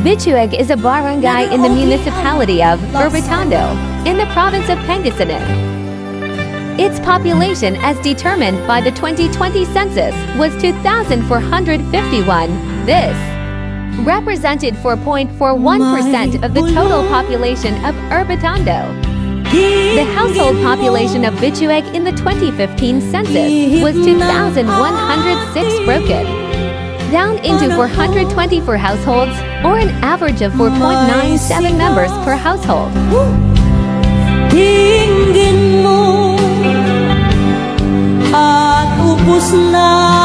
Bituag is a barangay in the municipality of Urbiztondo, in the province of Pangasinan. Its population, as determined by the 2020 census, was 2,451. This represented 4.41% of the total population of Urbiztondo. The household population of Bituag in the 2015 census was 2,106 broken down into 424 households, or an average of 4.97 members per household. Dinggin mo at ubos na